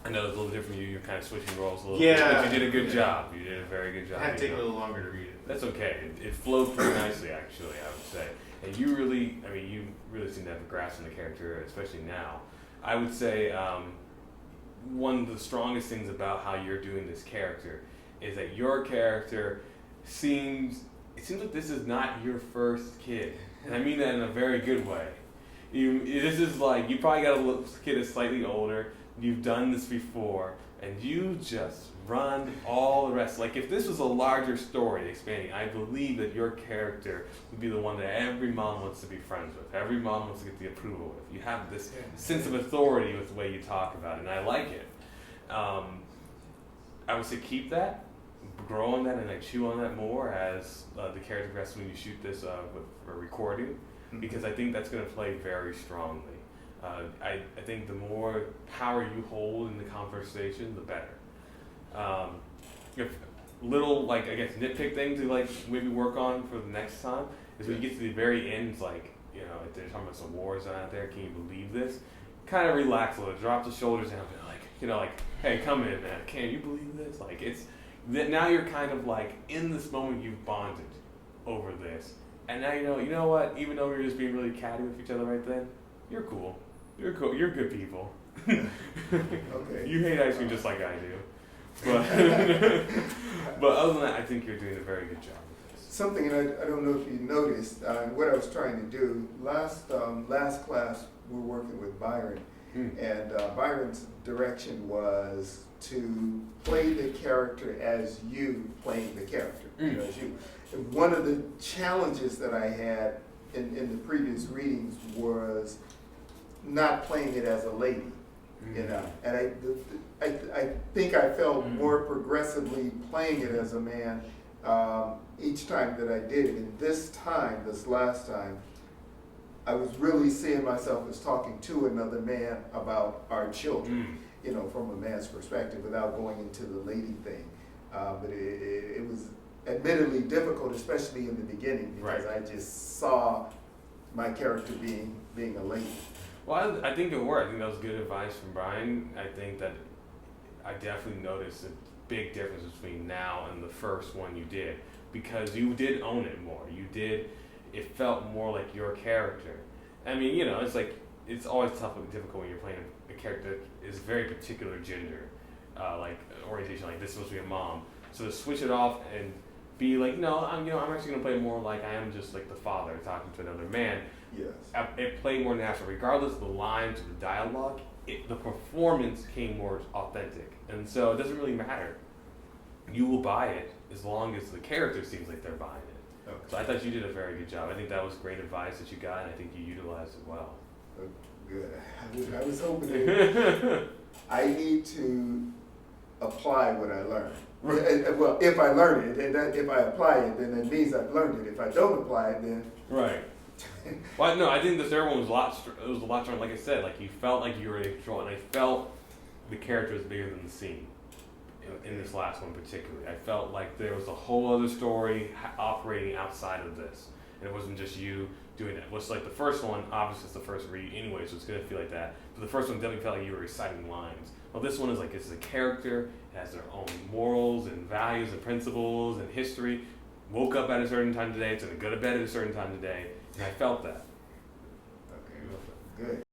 I know it's a little different. You're kind of switching roles a little Yeah. bit, but you did a good job. You did a very good job. I had to take a little longer to read it. That's okay. It flowed pretty nicely, actually, I would say. And you really seem to have a grasp on the character, especially now. I would say one of the strongest things about how you're doing this character is that your character seems like this is not your first kid. And I mean that in a very good way. This is like, you probably got a kid that's slightly older, you've done this before, and you just run all the rest. Like, if this was a larger story expanding, I believe that your character would be the one that every mom wants to be friends with. Every mom wants to get the approval with. You have this sense of authority with the way you talk about it, and I like it. I would say keep that, grow on that, and like chew on that more as the character progresses when you shoot this for recording, because I think that's going to play very strongly. I think the more power you hold in the conversation, the better. If little, like, I guess, nitpick things to like maybe work on for the next time is when you get to the very end, it's like, you know, if they're talking about some wars out there, can you believe this? Kind of relax a little, drop the shoulders down, be like, you know, like, hey, come in, man, can you believe this? Like, it's now you're kind of like in this moment, you've bonded over this, and now you know what? Even though we were just being really catty with each other right then, you're cool. You're cool. You're good people. Okay. You hate ice cream just like I do. But but other than that, I think you're doing a very good job with this. Something, and I don't know if you noticed, what I was trying to do, last class we were working with Byron, and Byron's direction was to play the character as you playing the character, as you. And one of the challenges that I had in the previous readings was not playing it as a lady, you know, and I think I felt more progressively playing it as a man each time that I did it. And this last time, I was really seeing myself as talking to another man about our children, you know, from a man's perspective, without going into the lady thing. But it was admittedly difficult, especially in the beginning, because I just saw my character being a lady. Well, I think it worked. I think that was good advice from Brian. I think that I definitely noticed a big difference between now and the first one you did, because you did own it more. It felt more like your character. I mean, you know, it's like, it's always tough and difficult when you're playing a character that is very particular gender, like orientation, like this is supposed to be a mom. So to switch it off and be like, no, I'm actually gonna play more like I am just like the father talking to another man. Yes. It played more natural, regardless of the lines or the dialogue. The performance came more authentic, and so it doesn't really matter. You will buy it as long as the character seems like they're buying it. Okay. So I thought you did a very good job. I think that was great advice that you got, and I think you utilized it well. Good. I was hoping that I need to apply what I learned. Well, if I learn it, and if I apply it, then it means I've learned it. If I don't apply it, then right. Well, no, I think the third one was a lot stronger. Like I said, like you felt like you were in control, and I felt the character was bigger than the scene. In this last one particularly, I felt like there was a whole other story operating outside of this, and it wasn't just you doing that. Which, like the first one, obviously it's the first read anyway, so it's gonna feel like that. But the first one definitely felt like you were reciting lines. Well, this one is like, it's a character, it has their own morals and values and principles and history. Woke up at a certain time today, it's gonna go to bed at a certain time today, and I felt that. okay, good.